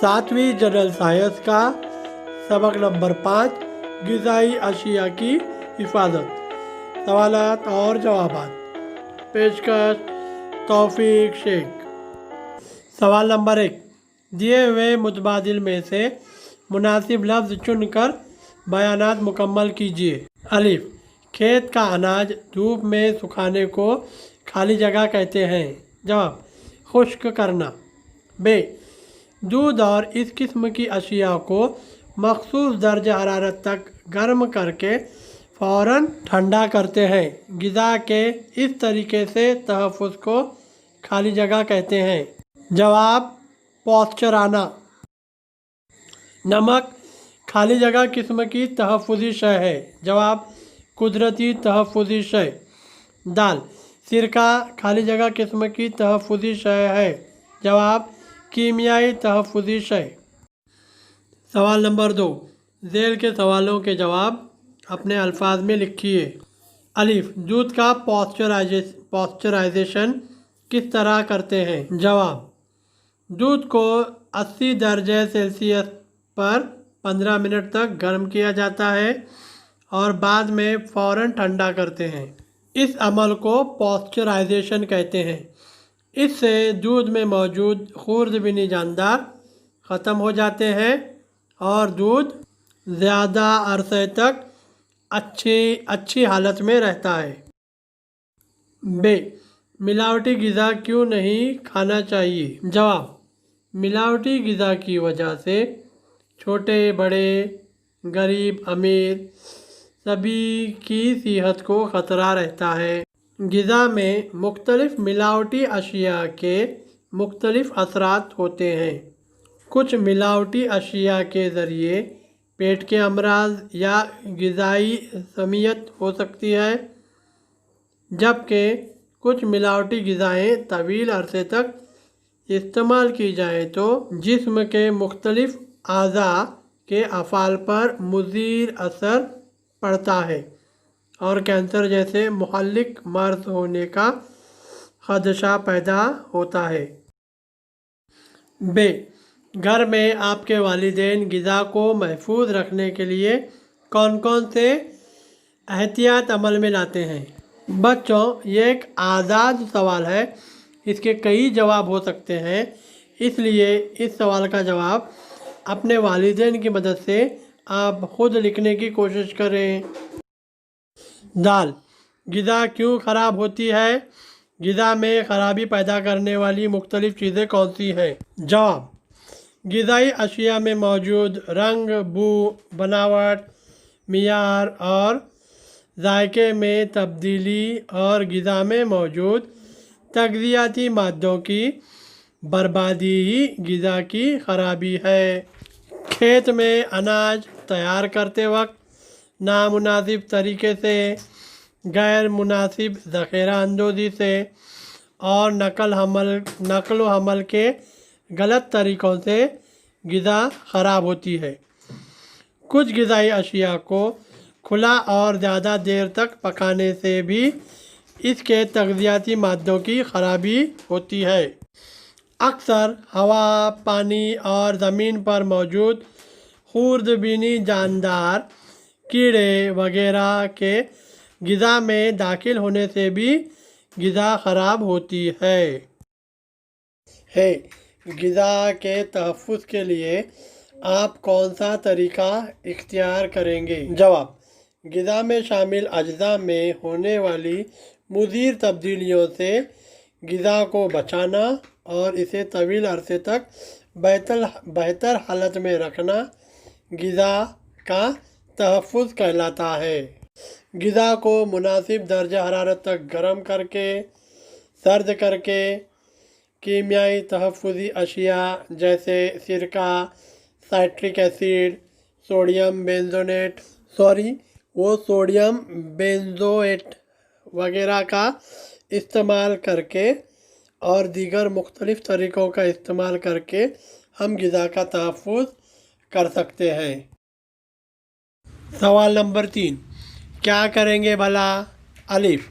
सातवीं general science का सबक नंबर 5 ग़िज़ाई अशिया की हिफाजत। सवालात और जवाबात। पेशकश तौफीक शेख। सवाल नंबर 1, दिए हुए मुतबादिल में से मुनासिब लफ्ज़ चुनकर बयानात मुकम्मल कीजिए। अलिफ, खेत का अनाज धूप में सुखाने को खाली जगह कहते हैं। जवाब, खुश्क करना। बे, दूध और इस किस्म की अशिया को मखसूस दर्जा हरारत तक गर्म करके फ़ौरन ठंडा करते हैं। ग़िज़ा के इस तरीके से तहफ़्फ़ुज़ को खाली जगह कहते हैं। जवाब, पौस्चराना। नमक खाली जगह किस्म की तहफ़्फ़ुज़ी शय है। जवाब, कुदरती तहफ़्फ़ुज़ी शय। दाल, सिरका खाली जगह किस्म की तहफ़्फ़ुज़ी शय है। जवाब, कीमियाई तहफ़्फ़ुज़ी शय। सवाल नंबर 2, ज़ेल के सवालों के जवाब अपने अल्फाज में लिखिए। अलिफ, दूध का पॉस्चराइजेशन किस तरह करते हैं। जवाब, दूध को 80 दर्जे सेल्सियस पर 15 मिनट तक गर्म किया जाता है और बाद में फ़ौरन ठंडा करते हैं। इस अमल को पॉस्चराइजेशन कहते हैं। इससे दूध में मौजूद खुर्दबीनी जानदार ख़त्म हो जाते हैं और दूध ज़्यादा अरसे तक अच्छी हालत में रहता है। बे, मिलावटी ग़िज़ा क्यों नहीं खाना चाहिए। जवाब, मिलावटी ग़िज़ा की वजह से छोटे बड़े, गरीब अमीर सभी की सेहत को ख़तरा रहता है। ग़िज़ा में मुख्तलिफ़ मिलावटी अशिया के मुख्तलिफ़ असरात होते हैं। कुछ मिलावटी अशिया के ज़रिए पेट के अमराज या ग़िज़ाई समियत हो सकती है, जबकि कुछ मिलावटी ग़िज़ाएँ तवील अरसे तक इस्तेमाल की जाएँ तो जिस्म के मुख्तलिफ़ आज़ा के अफ़ाल पर मुज़िर असर पड़ता है और कैंसर जैसे मुहल्लिक मर्ज़ होने का ख़दशा पैदा होता है। बे, घर में आपके वालिदैन ग़िज़ा को महफूज रखने के लिए कौन कौन से एहतियात अमल में लाते हैं। बच्चों, ये एक आज़ाद सवाल है, इसके कई जवाब हो सकते हैं, इसलिए इस सवाल का जवाब अपने वालिदैन की मदद से आप ख़ुद लिखने की कोशिश करें। दाल, ग़िज़ा क्यों ख़राब होती है। ग़िज़ा में ख़राबी पैदा करने वाली मुख्तलिफ़ चीज़ें कौन सी हैं। जवाब, ग़िज़ाई अशिया में मौजूद रंग, बू, बनावट, मियार और जायके में तब्दीली और ग़िज़ा में मौजूद तग़ज़ियाती मादों की बर्बादी ही ग़िज़ा की ख़राबी है। खेत में अनाज तैयार करते वक्त नामुनासिब तरीके से, गैर मुनासिब ज़ख़ीरा अंदोज़ी से और नक़ल व हमल के गलत तरीक़ों से ग़िज़ा ख़राब होती है। कुछ ग़िज़ाई अशिया को खुला और ज़्यादा देर तक पकाने से भी इसके तग़ज़ियाती मादों की ख़राबी होती है। अक्सर हवा, पानी और ज़मीन पर मौजूद खुर्दबीनी जानदार कीड़े वगैरह के ग़िज़ा में दाखिल होने से भी ग़िज़ा ख़राब होती है। ग़िज़ा के तहफ़्फ़ुज़ के लिए आप कौन सा तरीक़ा इख्तियार करेंगे। जवाब, ग़िज़ा में शामिल अज्जा में होने वाली मुज़िर तब्दीलियों से ग़िज़ा को बचाना और इसे तवील अरसे तक बेहतर हालत में रखना ग़िज़ा का तहफ़्फ़ुज़ कहलाता है। ग़िज़ा को मुनासिब दर्जा हरारत तक गर्म करके, सर्द करके, कीमियाई तहफ़्फ़ुज़ी अशिया जैसे सिरका, साइट्रिक एसिड, सोडियम बेंज़ोएट वगैरह का इस्तेमाल करके और दीगर मुख्तलिफ़ तरीक़ों का इस्तेमाल करके हम ग़िज़ा का तहफ़्फ़ुज़ कर सकते हैं। सवाल नंबर 3, क्या करेंगे भला। अलिफ,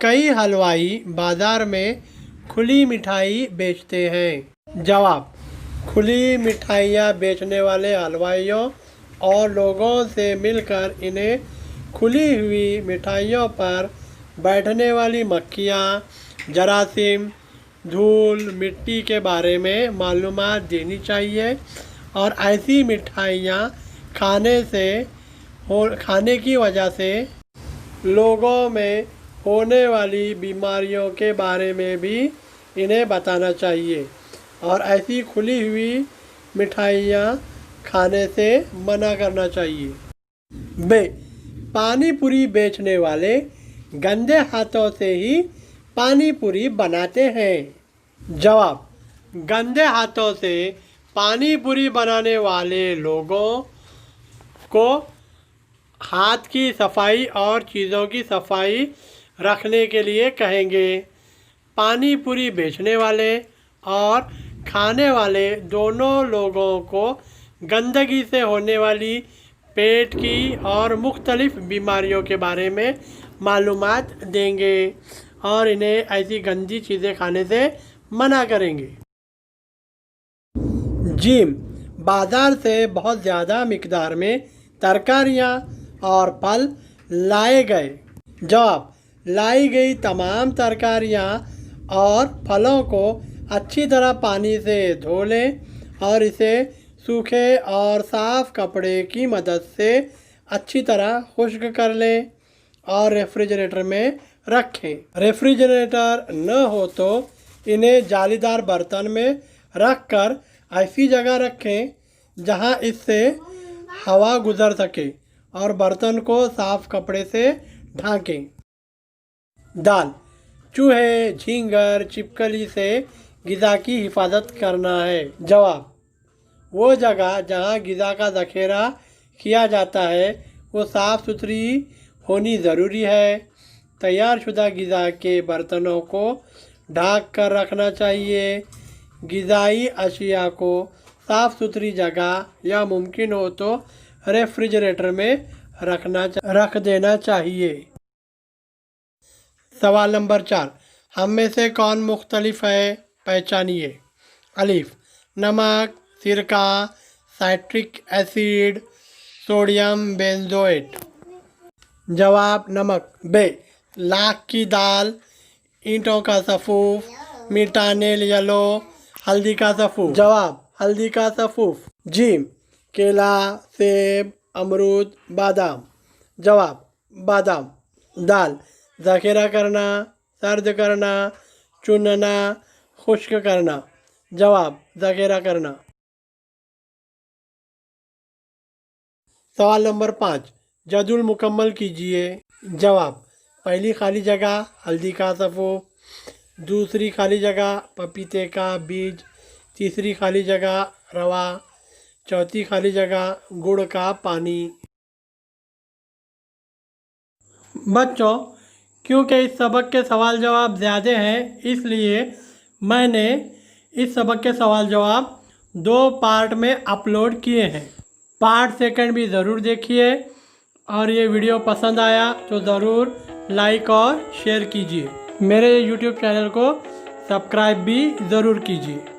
कई हलवाई बाज़ार में खुली मिठाई बेचते हैं। जवाब, खुली मिठाइयाँ बेचने वाले हलवाइयों और लोगों से मिलकर इन्हें खुली हुई मिठाइयों पर बैठने वाली मक्खियाँ, जरासीम, धूल, मिट्टी के बारे में मालूमात देनी चाहिए और ऐसी मिठाइयाँ खाने की वजह से लोगों में होने वाली बीमारियों के बारे में भी इन्हें बताना चाहिए और ऐसी खुली हुई मिठाइयाँ खाने से मना करना चाहिए। बे, पानी पूरी बेचने वाले गंदे हाथों से ही पानी पूरी बनाते हैं। जवाब, गंदे हाथों से पानी पूरी बनाने वाले लोगों को हाथ की सफाई और चीज़ों की सफाई रखने के लिए कहेंगे। पानी पूरी बेचने वाले और खाने वाले दोनों लोगों को गंदगी से होने वाली पेट की और मुख्तलिफ बीमारियों के बारे में मालूमात देंगे और इन्हें ऐसी गंदी चीज़ें खाने से मना करेंगे। जिम, बाज़ार से बहुत ज़्यादा मिकदार में तरकारियाँ और फल लाए गए। जवाब, लाई गई तमाम तरकारियाँ और फलों को अच्छी तरह पानी से धो लें और इसे सूखे और साफ़ कपड़े की मदद से अच्छी तरह खुश्क कर लें और रेफ्रिजरेटर में रखें। रेफ्रिजरेटर न हो तो इन्हें जालीदार बर्तन में रख कर ऐसी जगह रखें जहां इससे हवा गुजर सके और बर्तन को साफ़ कपड़े से ढाँकें। दाल, चूहे, झींगर, छिपकली से ग़िज़ा की हिफाजत करना है। जवाब, वो जगह जहाँ ग़िज़ा का ज़ख़ीरा किया जाता है वो साफ़ सुथरी होनी ज़रूरी है। तैयार शुदा ग़िज़ा के बर्तनों को ढक कर रखना चाहिए। ग़िज़ाई अशिया को साफ़ सुथरी जगह या मुमकिन हो तो रेफ्रिजरेटर में रख देना चाहिए। सवाल नंबर 4, हम में से कौन मुख्तलिफ है? पहचानिए। अलिफ, नमक, सिरका, साइट्रिक एसिड, सोडियम बेंजोएट। जवाब, नमक। बे, लाख की दाल, ईंटों का सफ़ूफ, मिटानेल येलो, हल्दी का सफ़ूफ। जवाब, हल्दी का सफ़ूफ। जीम, केला, सेब, अमरूद, बादाम। जवाब, बादाम। दाल, ज़ख़ीरा करना, सर्द करना, चुनना, खुश्क करना। जवाब, ज़ख़ीरा करना। सवाल नंबर 5, जदुल मुकम्मल कीजिए। जवाब, पहली खाली जगह हल्दी का सफ़ूफ, दूसरी खाली जगह पपीते का बीज, तीसरी खाली जगह रवा, चौथी खाली जगह गुड़ का पानी। बच्चों, क्योंकि इस सबक के सवाल जवाब ज़्यादा हैं इसलिए मैंने इस सबक के सवाल जवाब 2 पार्ट में अपलोड किए हैं। पार्ट सेकंड भी ज़रूर देखिए और ये वीडियो पसंद आया तो ज़रूर लाइक और शेयर कीजिए। मेरे YouTube चैनल को सब्सक्राइब भी ज़रूर कीजिए।